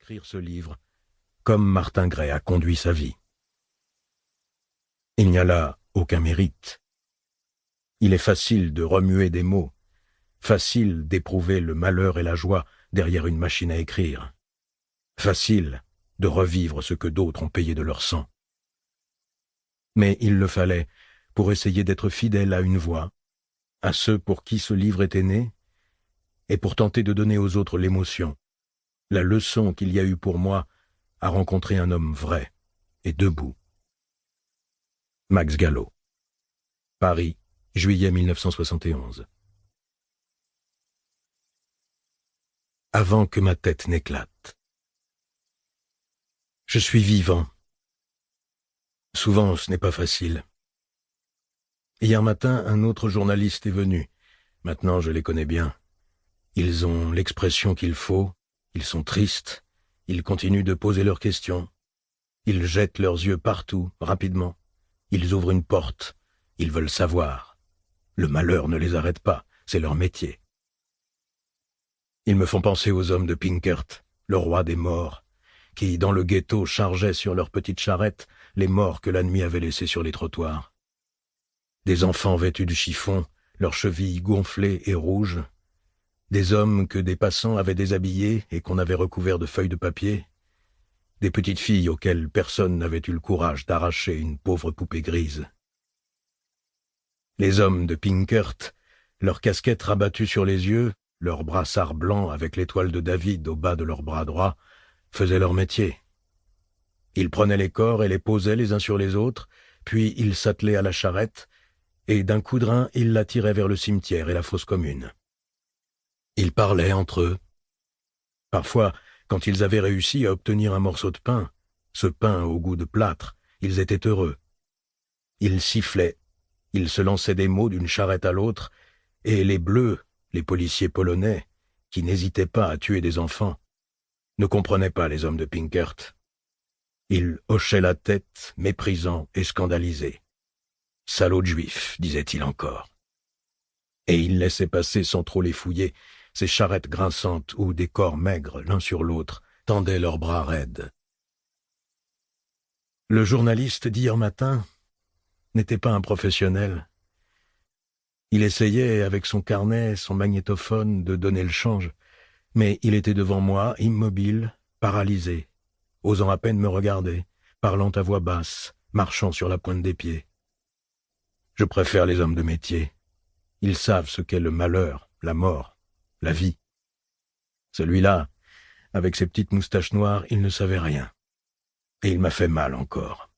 écrire ce livre, comme Martin Gray a conduit sa vie. Il n'y a là aucun mérite. Il est facile de remuer des mots, facile d'éprouver le malheur et la joie derrière une machine à écrire, facile de revivre ce que d'autres ont payé de leur sang. Mais il le fallait pour essayer d'être fidèle à une voix, à ceux pour qui ce livre était né, et pour tenter de donner aux autres l'émotion, la leçon qu'il y a eu pour moi à rencontrer un homme vrai et debout. Max Gallo. Paris, juillet 1971. Avant que ma tête n'éclate. Je suis vivant. Souvent, ce n'est pas facile. Hier matin, un autre journaliste est venu. Maintenant, je les connais bien. Ils ont l'expression qu'il faut, ils sont tristes, ils continuent de poser leurs questions. Ils jettent leurs yeux partout, rapidement. Ils ouvrent une porte, ils veulent savoir. Le malheur ne les arrête pas, c'est leur métier. Ils me font penser aux hommes de Pinkert, le roi des morts, qui, dans le ghetto, chargeaient sur leurs petites charrettes les morts que la nuit avait laissés sur les trottoirs. Des enfants vêtus de chiffon, leurs chevilles gonflées et rouges, des hommes que des passants avaient déshabillés et qu'on avait recouverts de feuilles de papier, des petites filles auxquelles personne n'avait eu le courage d'arracher une pauvre poupée grise. Les hommes de Pinkert, leurs casquettes rabattues sur les yeux, leurs brassards blancs avec l'étoile de David au bas de leur bras droit, faisaient leur métier. Ils prenaient les corps et les posaient les uns sur les autres, puis ils s'attelaient à la charrette, et d'un coup de rein, ils la tiraient vers le cimetière et la fosse commune. Ils parlaient entre eux. Parfois, quand ils avaient réussi à obtenir un morceau de pain, ce pain au goût de plâtre, ils étaient heureux. Ils sifflaient, ils se lançaient des mots d'une charrette à l'autre, et les bleus, les policiers polonais, qui n'hésitaient pas à tuer des enfants, ne comprenaient pas les hommes de Pinkert. Ils hochaient la tête, méprisants et scandalisés. « Salauds de juifs », disaient-ils encore. Et ils laissaient passer sans trop les fouiller ces charrettes grinçantes où des corps maigres, l'un sur l'autre, tendaient leurs bras raides. Le journaliste d'hier matin n'était pas un professionnel. Il essayait, avec son carnet, son magnétophone, de donner le change, mais il était devant moi, immobile, paralysé, osant à peine me regarder, parlant à voix basse, marchant sur la pointe des pieds. Je préfère les hommes de métier. Ils savent ce qu'est le malheur, la mort, la vie. Celui-là, avec ses petites moustaches noires, il ne savait rien. Et il m'a fait mal encore.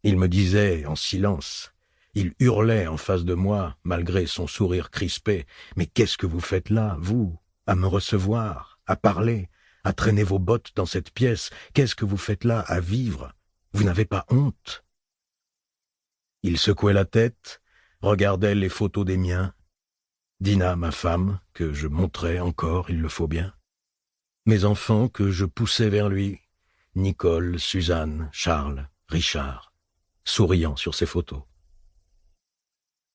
Il me disait, en silence, il hurlait en face de moi, malgré son sourire crispé, « Mais qu'est-ce que vous faites là, vous, à me recevoir, à parler, à traîner vos bottes dans cette pièce? Qu'est-ce que vous faites là, à vivre? Vous n'avez pas honte ?» Il secouait la tête, regardait les photos des miens, Dina, ma femme, que je montrais encore, il le faut bien, mes enfants que je poussais vers lui, Nicole, Suzanne, Charles, Richard, souriant sur ces photos.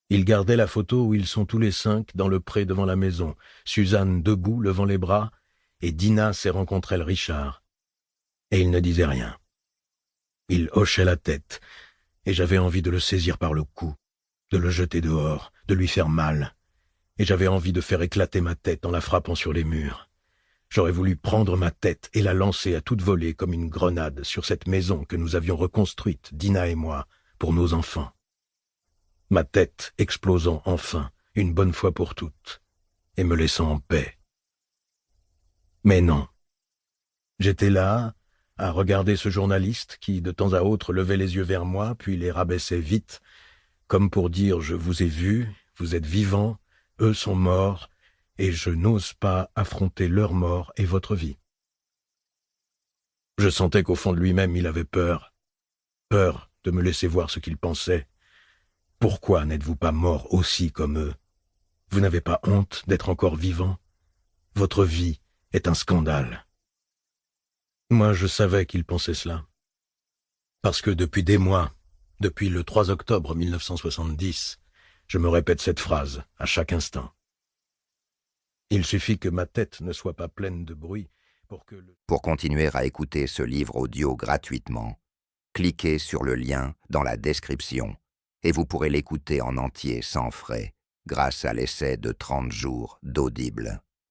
Il gardait la photo où ils sont tous les 5 dans le pré devant la maison, Suzanne debout, levant les bras, et Dina serrant contre elle Richard. Et il ne disait rien. Il hochait la tête, et j'avais envie de le saisir par le cou, de le jeter dehors, de lui faire mal, et j'avais envie de faire éclater ma tête en la frappant sur les murs. J'aurais voulu prendre ma tête et la lancer à toute volée comme une grenade sur cette maison que nous avions reconstruite, Dina et moi, pour nos enfants. Ma tête explosant enfin, une bonne fois pour toutes, et me laissant en paix. Mais non. J'étais là, à regarder ce journaliste qui, de temps à autre, levait les yeux vers moi, puis les rabaissait vite, comme pour dire « Je vous ai vu, vous êtes vivants, eux sont morts, et je n'ose pas affronter leur mort et votre vie. » Je sentais qu'au fond de lui-même, il avait peur. Peur de me laisser voir ce qu'il pensait. Pourquoi n'êtes-vous pas mort aussi comme eux? Vous n'avez pas honte d'être encore vivant? Votre vie est un scandale. Moi, je savais qu'il pensait cela. Parce que depuis des mois, depuis le 3 octobre 1970, je me répète cette phrase à chaque instant. Il suffit que ma tête ne soit pas pleine de bruit Pour continuer à écouter ce livre audio gratuitement, cliquez sur le lien dans la description et vous pourrez l'écouter en entier sans frais grâce à l'essai de 30 jours d'Audible.